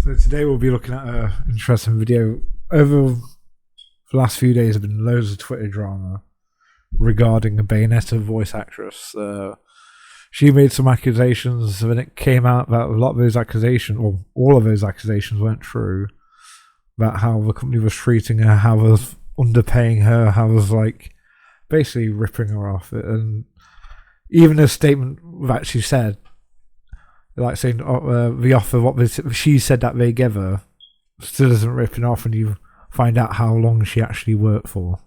So today we'll be looking at an interesting video. Over the last few days, there have been loads of Twitter drama regarding a Bayonetta voice actress. She made some accusations, and it came out that a lot of those accusations, or all of those accusations, weren't true. About how the company was treating her, how it was underpaying her, how it was like basically ripping her off. And even a statement that she said, like saying the offer, she said that they gave her, still isn't ripping off, and you find out how long she actually worked for.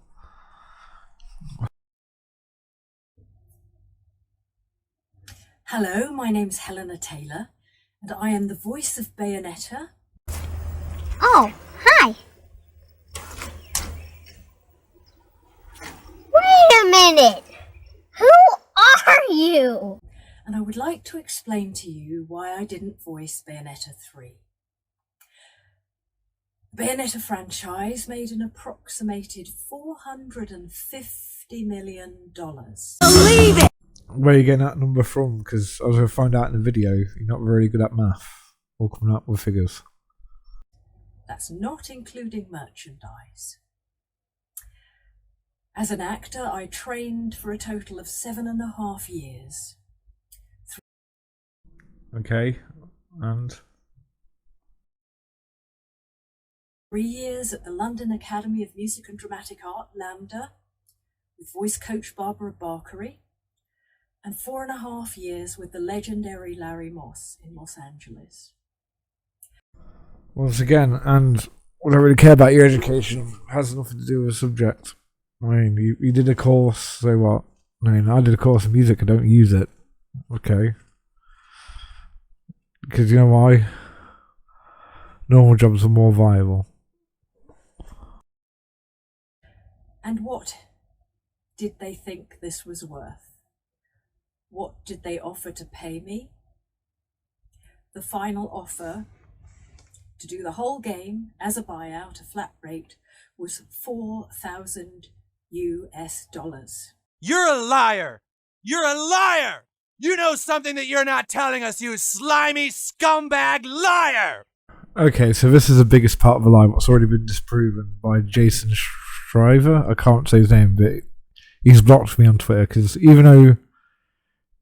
Hello, my name's Hellena Taylor, and I am the voice of Bayonetta. Oh, hi. Wait a minute. Who are you? And I would like to explain to you why I didn't voice Bayonetta 3. The Bayonetta franchise made an approximated $450 million. Believe it! Where are you getting that number from? Because as I found out in the video, you're not very good at math or coming up with figures. That's not including merchandise. As an actor, I trained for a total of 7.5 years. Okay, and 3 years at the London Academy of Music and Dramatic Art, LAMDA, with voice coach Barbara Barkery, and 4.5 years with the legendary Larry Moss in Los Angeles. once again, and I don't really care about your education. It has nothing to do with the subject. I mean, you did a course, so what? I mean, I did a course in music, I don't use it. Okay. Because you know why? Normal jobs are more viable. And what did they think this was worth? What did they offer to pay me? The final offer to do the whole game as a buyout, a flat rate, was $4,000 US. You're a liar! You're a liar! You know something that you're not telling us, you slimy scumbag liar! Okay, so this is the biggest part of the lie. What's already been disproven by Jason Shriver. I can't say his name, but he's blocked me on Twitter because even though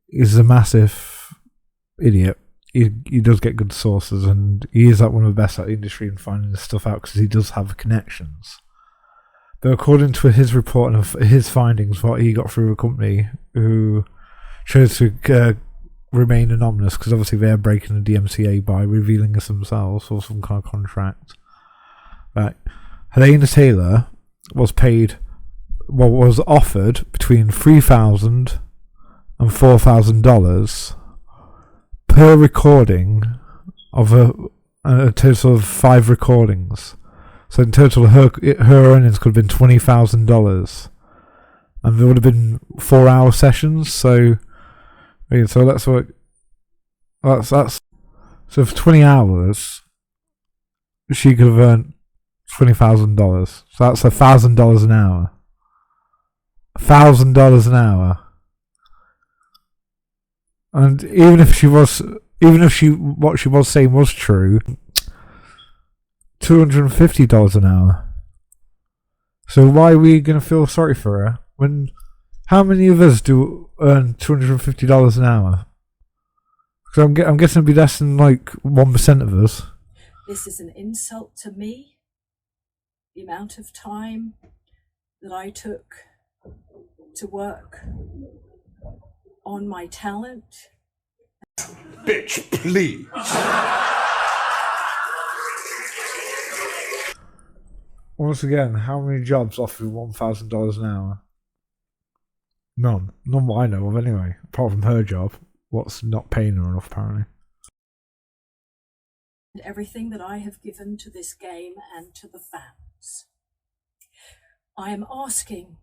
he's a massive idiot, he does get good sources, and he is like one of the best at the industry in finding this stuff out because he does have connections. But according to his report and his findings, what he got through a company who chose to remain anonymous because obviously they're breaking the DMCA by revealing us themselves or some kind of contract. Right. Hellena Taylor was paid, what was offered between $3,000 and $4,000 per recording of a total of 5 recordings. So in total, her earnings could have been $20,000, and there would have been 4-hour sessions. So that's what that's. So for 20 hours, she could have earned $20,000. So that's $1,000 an hour. $1,000 an hour. And even if what she was saying was true, $250 an hour. So why are we going to feel sorry for her when? How many of us do earn $250 an hour? Because I'm guessing it'd be less than like 1% of us. This is an insult to me. The amount of time that I took to work on my talent. Bitch, please. Once again, how many jobs offer $1,000 an hour? None. None what I know of anyway. Apart from her job. What's not paying her enough apparently. And everything that I have given to this game and to the fans. I am asking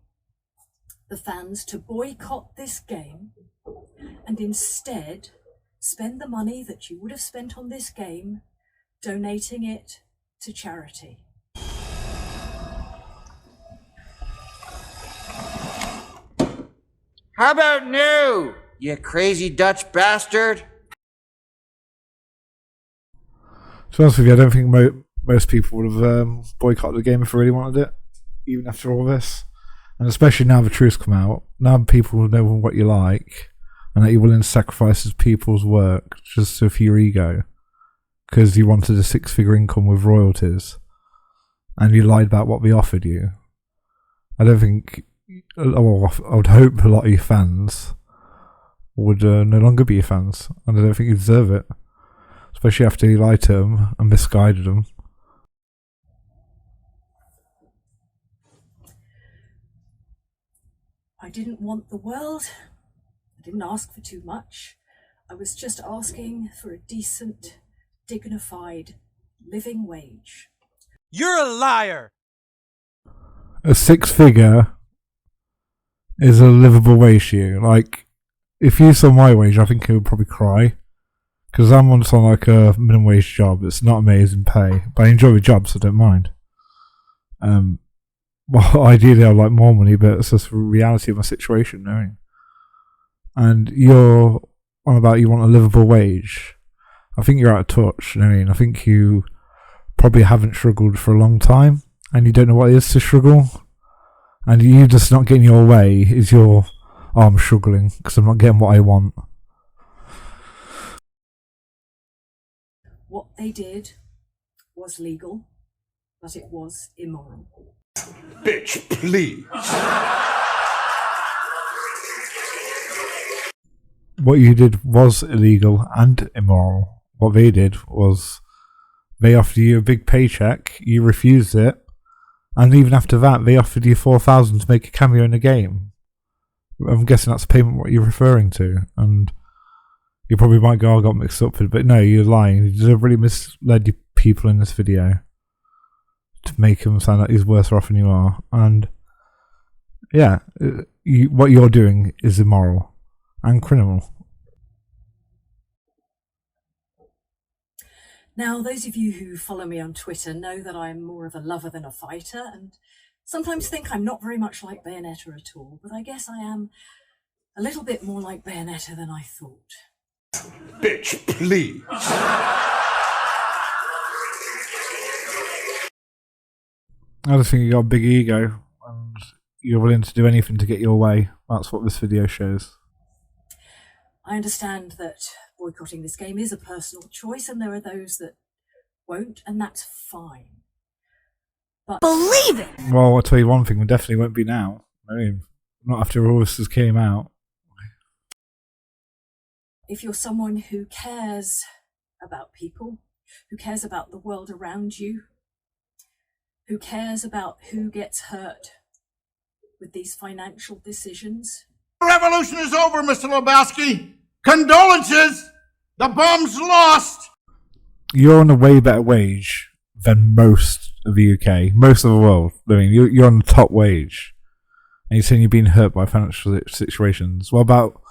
the fans to boycott this game and instead spend the money that you would have spent on this game donating it to charity. How about no, you crazy Dutch bastard? be honest with you, I don't think most people would have boycotted the game if they really wanted it, even after all this. And especially now the truth's come out, now people will know what you like, and that you're willing to sacrifice people's work just for your ego, because you wanted a 6-figure income with royalties, and you lied about what they offered you. I don't think, well, I would hope a lot of your fans would no longer be your fans, and I don't think you deserve it, especially after you lied to them and misguided them. I didn't want the world. I didn't ask for too much. I was just asking for a decent, dignified living wage. You're a liar! A 6-figure is a livable wage to you. Like, if you saw my wage, I think you would probably cry. Because I'm on like a minimum wage job. It's not amazing pay, but I enjoy the job, so I don't mind. Well, ideally I'd like more money, but it's just the reality of my situation, knowing. And you're on about you want a livable wage. I think you're out of touch, you know what I mean? I think you probably haven't struggled for a long time, and you don't know what it is to struggle. And you just not getting your way is your, oh, I'm struggling because I'm not getting what I want. What they did was legal, but it was immoral. Bitch, please. What you did was illegal and immoral. What they did was they offered you a big paycheck, you refused it, and even after that they offered you 4,000 to make a cameo in the game. I'm guessing that's payment what you're referring to, and you probably might go, I got mixed up with it, but no, you're lying. You deliberately misled people in this video to make them sound like he's worse off than you are. And yeah, what you're doing is immoral and criminal. Now, those of you who follow me on Twitter know that I'm more of a lover than a fighter, and sometimes think I'm not very much like Bayonetta at all, but I guess I am a little bit more like Bayonetta than I thought. Bitch, please. I just think you got a big ego and you're willing to do anything to get your way. That's what this video shows. I understand that boycotting this game is a personal choice, and there are those that won't, and that's fine. But Believe it! Well, I'll tell you one thing, it definitely won't be now. I mean, not after all this has came out. if you're someone who cares about people, who cares about the world around you, who cares about who gets hurt with these financial decisions. The revolution is over, Mr. Lebowski. Condolences. The bomb's lost. You're on a way better wage than most of the UK, most of the world. I mean, you're on the top wage. And you're saying you're being hurt by financial situations. What about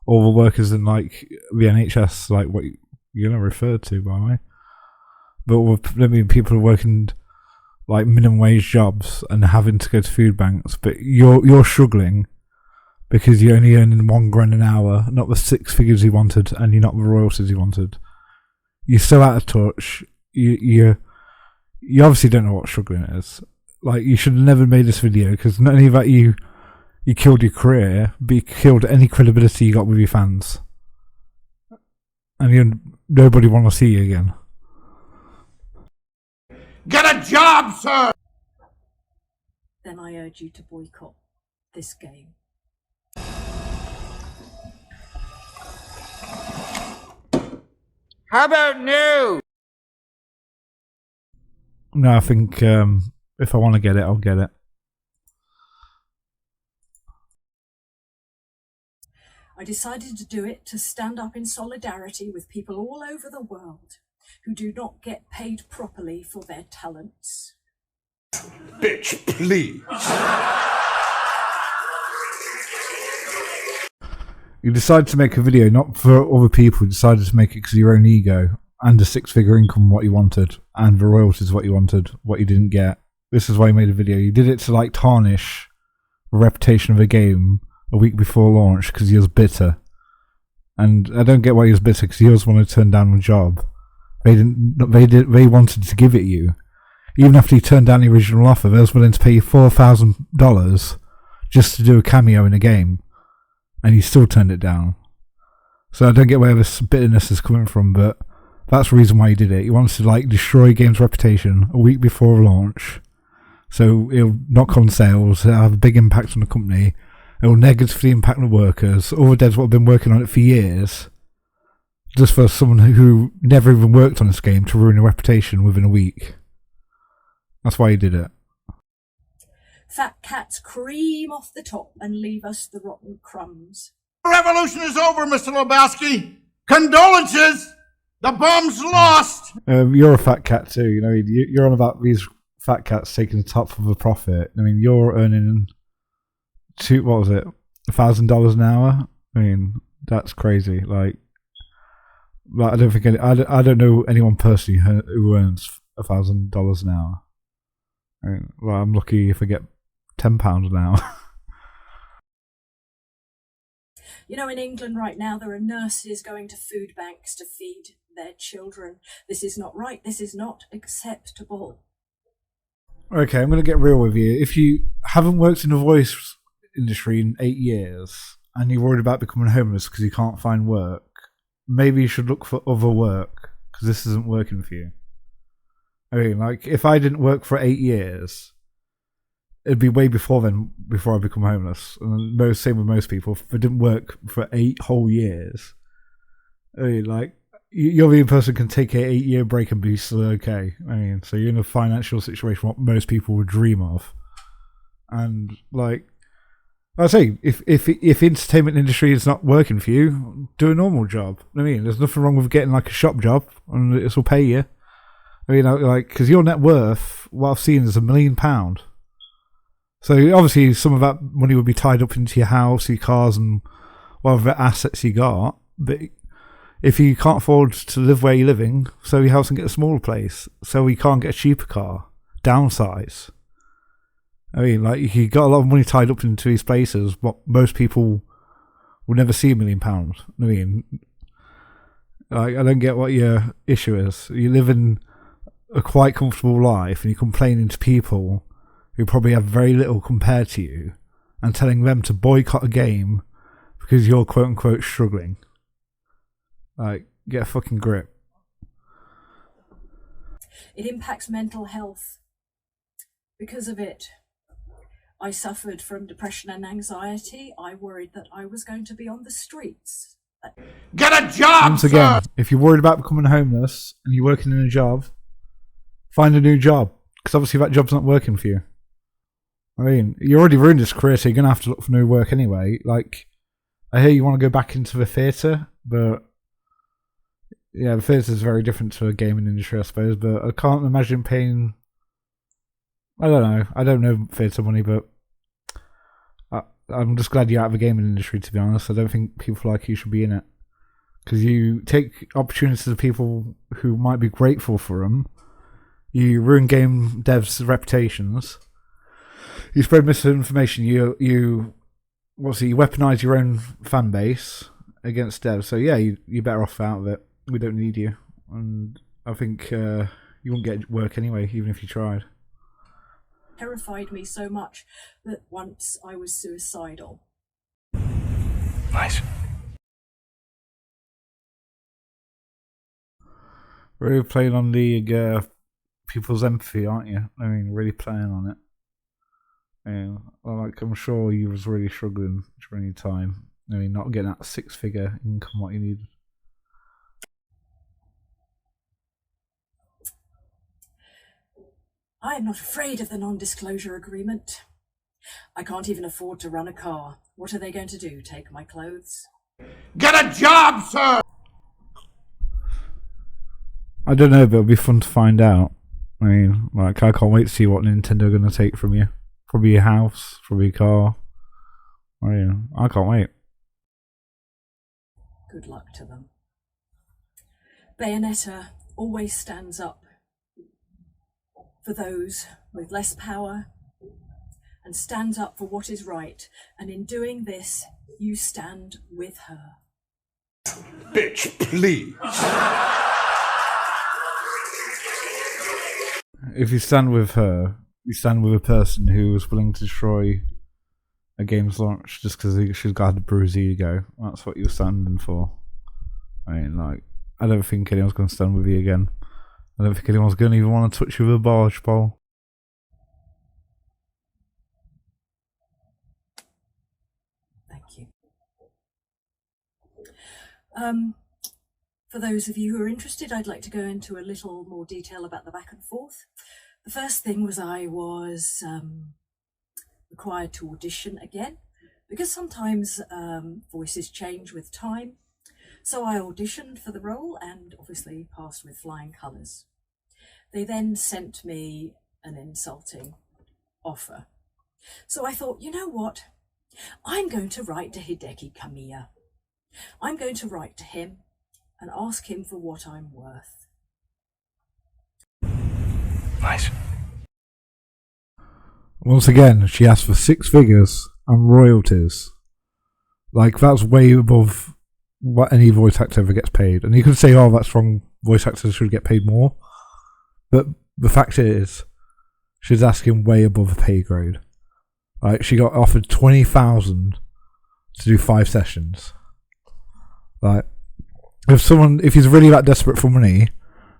all the workers in, like, the NHS, like what you're not referred to, by the way? But I mean, people are working like minimum wage jobs and having to go to food banks, but you're struggling because you're only earning £1 an hour, not the 6 figures you wanted, and you're not the royalties you wanted. You're so out of touch. You obviously don't know what struggling is. Like, you should have never made this video, because not only that you killed your career, but you killed any credibility you got with your fans, and nobody want to see you again. Get a job, sir. Then I urge you to boycott this game. How about no? No, I think if I want to get it, I'll get it. I decided to do it to stand up in solidarity with people all over the world who do not get paid properly for their talents. Bitch, please. You decided to make a video not for other people, you decided to make it because of your own ego and a 6-figure income, what you wanted, and the royalties, what you wanted, what you didn't get. This is why you made a video. You did it to, like, tarnish the reputation of the game a week before launch because you was bitter. And I don't get why you was bitter, because you always want to turn down the job. They wanted to give it you. Even after you turned down the original offer, they was willing to pay you $4,000 just to do a cameo in a game, and you still turned it down. So I don't get where this bitterness is coming from, but that's the reason why you did it. You wanted to like destroy a game's reputation a week before launch, so it'll knock on sales, it'll have a big impact on the company, it'll negatively impact the workers, all the devs that have been working on it for years, just for someone who never even worked on this game to ruin a reputation within a week. That's why you did it. Fat cats cream off the top and leave us the rotten crumbs. The revolution is over, Mr. Lebowski. Condolences. The bomb's lost. You're a fat cat too. You know, you're on about these fat cats taking the top of a profit. I mean, you're earning $1,000 an hour. I mean, that's crazy. Like I don't think I don't know anyone personally who earns $1,000 an hour. I mean, well, I'm lucky if I get £10 an hour. You know, in England right now, there are nurses going to food banks to feed their children. This is not right. This is not acceptable. Okay, I'm going to get real with you. If you haven't worked in the voice industry in 8 years and you're worried about becoming homeless because you can't find work, maybe you should look for other work because this isn't working for you. I mean, like, if I didn't work for 8 years, it'd be way before then, before I become homeless. And same with most people. If I didn't work for 8 whole years, I mean, like, you're the only person who can take an 8-year break and be still okay. I mean, so you're in a financial situation what most people would dream of. And, like, I say, if entertainment industry is not working for you, do a normal job. I mean, there's nothing wrong with getting, like, a shop job, and this will pay you. I mean, like, because your net worth, what I've seen, is £1 million. So obviously, some of that money would be tied up into your house, your cars, and whatever assets you got. But if you can't afford to live where you're living, sell your house and get a smaller place. So you can't get a cheaper car, downsize. I mean, like, you got a lot of money tied up into these places. What most people will never see £1 million. I mean, like, I don't get what your issue is. You live in a quite comfortable life and you're complaining to people who probably have very little compared to you and telling them to boycott a game because you're quote unquote struggling. Like, get a fucking grip. It impacts mental health. Because of it, I suffered from depression and anxiety. I worried that I was going to be on the streets. Get a job, Once again, if you're worried about becoming homeless and you're working in a job, find a new job, because obviously that job's not working for you. I mean, you already ruined this career, so you're going to have to look for new work anyway. Like, I hear you want to go back into the theatre, but yeah, the theatre is very different to a gaming industry, I suppose, but I can't imagine paying... I don't know theatre money, but I'm just glad you're out of the gaming industry, to be honest. I don't think people like you should be in it. Because you take opportunities of people who might be grateful for them. You ruin game devs' reputations. You spread misinformation. You weaponize your own fan base against devs. So yeah, you're better off out of it. We don't need you, and I think you wouldn't get work anyway, even if you tried. Terrified me so much that once I was suicidal. Nice. Really playing on the people's empathy, aren't you? I mean, really playing on it. Yeah, like, I'm sure you was really struggling during your time. I mean, not getting that 6-figure income what you need. I am not afraid of the non-disclosure agreement. I can't even afford to run a car. What are they going to do? Take my clothes? Get a job, sir! I don't know, but it'll be fun to find out. I mean, like, I can't wait to see what Nintendo are going to take from you. Probably your house, probably your car. Oh, yeah. I can't wait. Good luck to them. Bayonetta always stands up for those with less power and stands up for what is right. And in doing this, you stand with her. Bitch, please. if you stand with her, you stand with a person who was willing to destroy a game's launch just because she's got a bruised ego. That's what you're standing for. I mean, like, I don't think anyone's going to stand with you again. I don't think anyone's going to even want to touch you with a barge pole. Thank you. For those of you who are interested, I'd like to go into a little more detail about the back and forth. The first thing was I was required to audition again, because sometimes voices change with time. So I auditioned for the role and obviously passed with flying colours. They then sent me an insulting offer. So I thought, you know what? I'm going to write to Hideki Kamiya. I'm going to write to him and ask him for what I'm worth. Nice. Once again, she asked for 6 figures and royalties. Like, that's way above what any voice actor ever gets paid. And you could say, oh, that's wrong, voice actors should get paid more. But the fact is, she's asking way above a pay grade. Like, she got offered 20,000 to do 5 sessions. Like, if he's really that desperate for money,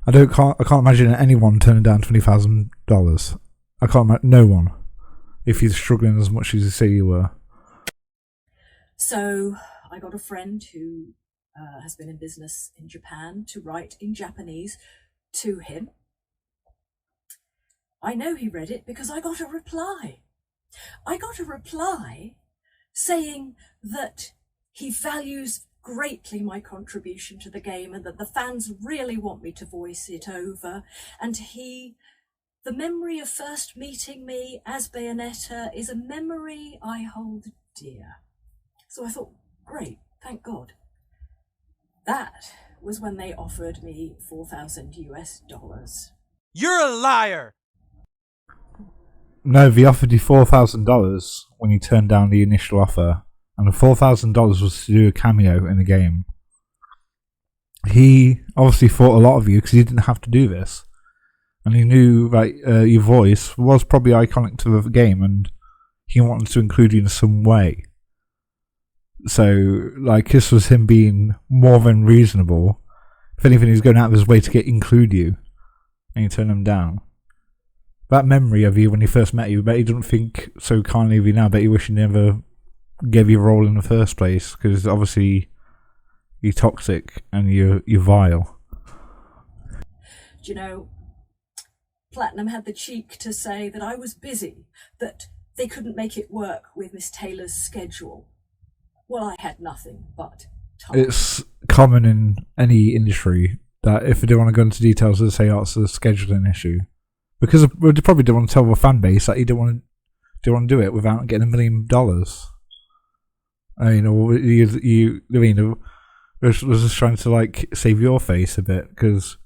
I can't imagine anyone turning down $20,000. I can't imagine no one, if he's struggling as much as you say you were. So I got a friend who has been in business in Japan to write in Japanese to him. I know he read it because I got a reply. I got a reply saying that he values greatly my contribution to the game and that the fans really want me to voice it over. And the memory of first meeting me as Bayonetta is a memory I hold dear. So I thought, great, thank God. That was when they offered me $4,000 US. You're a liar! No, they offered you $4,000 when you turned down the initial offer, and the $4,000 was to do a cameo in the game. He obviously thought a lot of you because he didn't have to do this, and he knew that your voice was probably iconic to the game, and he wanted to include you in some way. So, like, this was him being more than reasonable. If anything, he's going out of his way to include you, and you turn him down. That memory of you when he first met you, I bet he doesn't think so kindly of you now. I bet you wish he never gave you a role in the first place, because obviously you're toxic and you're vile. Do you know, Platinum had the cheek to say that I was busy, that they couldn't make it work with Miss Taylor's schedule. Well, I had nothing but time. It's common in any industry that if they don't want to go into details, they say, oh, it's a scheduling issue. Because they probably don't want to tell the fan base that you don't want to do it without getting $1 million. I mean, or was just trying to, like, save your face a bit because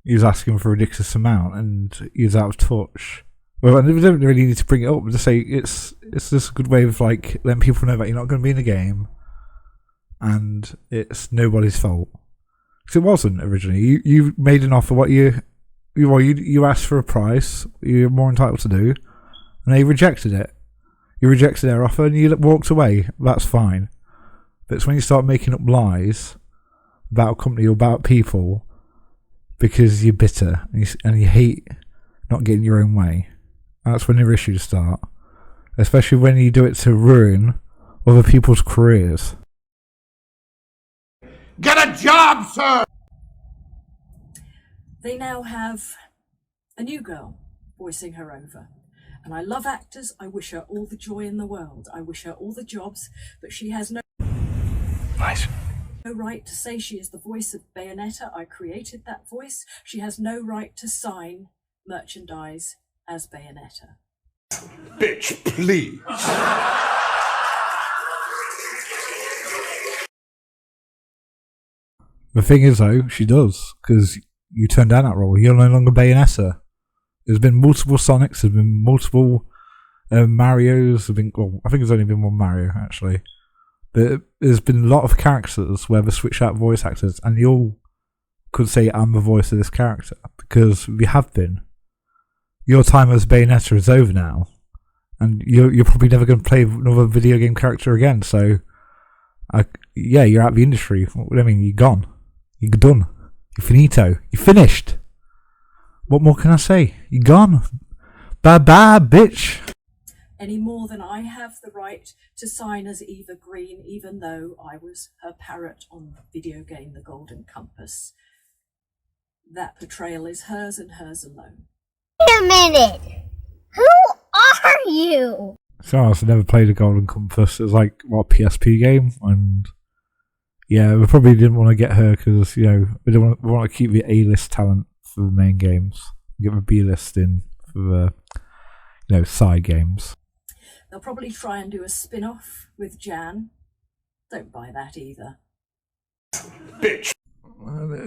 he was asking for a ridiculous amount and he was out of touch. Well, they don't really need to bring it up. Just say it's just a good way of, like, letting people know that you're not going to be in the game and it's nobody's fault. Because it wasn't originally. You made an offer. You asked for a price you're more entitled to do, and they rejected it. You rejected their offer and you walked away. That's fine. But it's when you start making up lies about a company or about people because you're bitter and you hate not getting your own way. That's when your issues start. Especially when you do it to ruin other people's careers. Get a job, sir! They now have a new girl voicing her over. And I love actors. I wish her all the joy in the world. I wish her all the jobs, but she has no right to say she is the voice of Bayonetta. I created that voice. She has no right to sign merchandise as Bayonetta. Bitch, please. The thing is, though, she does, because you turned down that role. You're no longer Bayonetta. There's been multiple Sonics, there's been multiple Marios, I think there's only been one Mario, actually. But there's been a lot of characters where they switch out voice actors, and you all could say, I'm the voice of this character, because we have been. your time as Bayonetta is over now, and you're probably never going to play another video game character again. So, yeah, you're out of the industry. I mean, you're gone. You're done. You're finito. You're finished. What more can I say? You're gone. Bye bye, bitch. Any more than I have the right to sign as Eva Green, even though I was her parrot on the video game The Golden Compass. That portrayal is hers and hers alone. Wait a minute. Who are you? So I also never played a Golden Compass. It was like what, PSP game, and yeah, we probably didn't want to get her because we want to keep the A-list talent for the main games, get the B-list in for the side games. They'll probably try and do a spin-off with Jan. Don't buy that either. Bitch.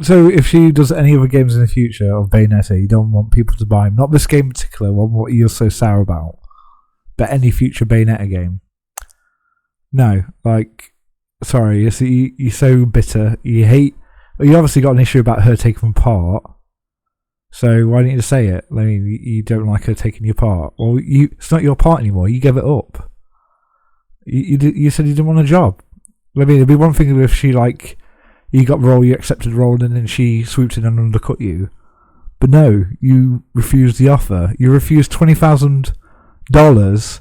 So if she does any other games in the future of Bayonetta, you don't want people to buy them. Not this game in particular, what you're so sour about, but any future Bayonetta game. No, sorry, you're so bitter. You obviously got an issue about her taking part. So why didn't you say it? I mean, you don't like her taking your part. Well, it's not your part anymore. You gave it up. You said you didn't want a job. I mean, it'd be one thing if she you got the role, you accepted the role, and then she swooped in and undercut you. But no, you refused the offer. You refused $20,000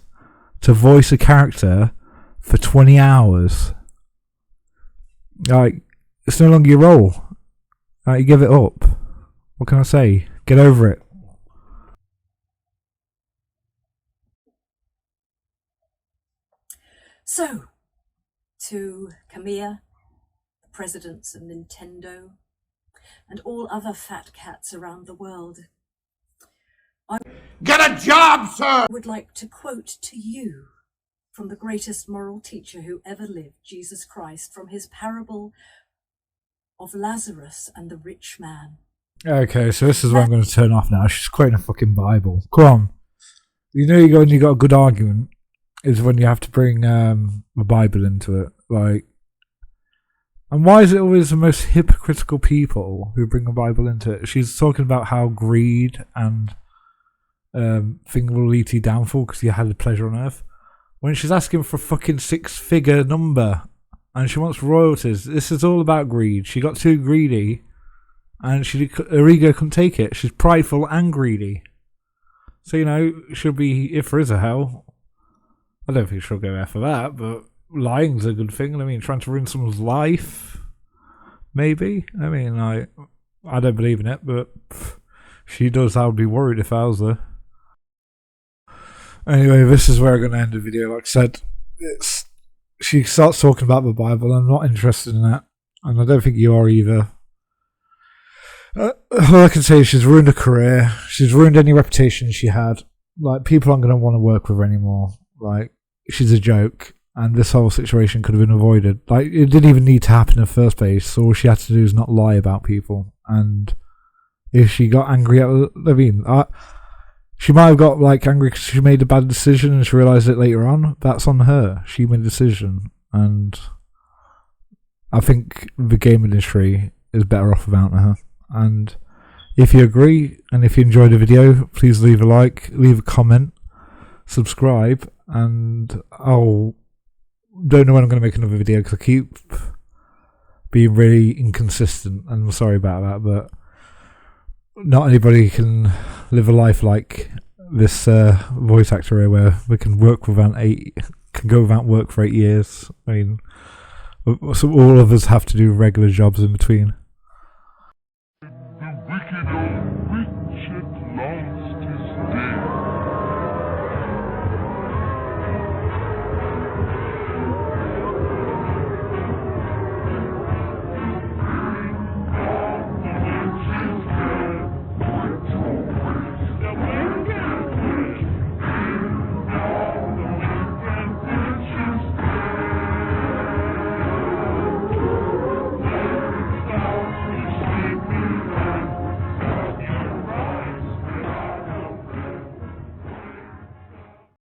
to voice a character for 20 hours. It's no longer your role. You give it up. What can I say? Get over it. So, to Kamiya, the presidents of Nintendo, and all other fat cats around the world, I Get a job, sir! would like to quote to you from the greatest moral teacher who ever lived, Jesus Christ, from his parable of Lazarus and the rich man. Okay, so this is where I'm going to turn off now. She's quoting a fucking Bible. Come on. You got a good argument is when you have to bring the Bible into it. And why is it always the most hypocritical people who bring the Bible into it? She's talking about how greed and thing will lead to downfall because you had the pleasure on earth. When she's asking for a fucking 6-figure number and she wants royalties. This is all about greed. She got too greedy. And her ego couldn't take it. She's prideful and greedy. So, she'll be, if there is a hell, I don't think she'll go there for that, but lying's a good thing. I mean, trying to ruin someone's life, maybe. I mean, I don't believe in it, but she does. I would be worried if I was there. Anyway, this is where I'm going to end the video. Like I said, she starts talking about the Bible. I'm not interested in that. And I don't think you are either. All I can say is she's ruined her career. She's ruined any reputation she had. People aren't going to want to work with her anymore. She's a joke, and this whole situation could have been avoided. It didn't even need to happen in the first place. All she had to do is not lie about people. And if she got angry she might have got angry because she made a bad decision and she realised it later on. That's on her. She made a decision, and I think the game industry is better off without her. And if you agree and if you enjoyed the video, please leave a like, leave a comment, subscribe, and don't know when I'm going to make another video because I keep being really inconsistent, and I'm sorry about that, but not anybody can live a life like this voice actor here where we can go without work for 8 years. I mean, so all of us have to do regular jobs in between.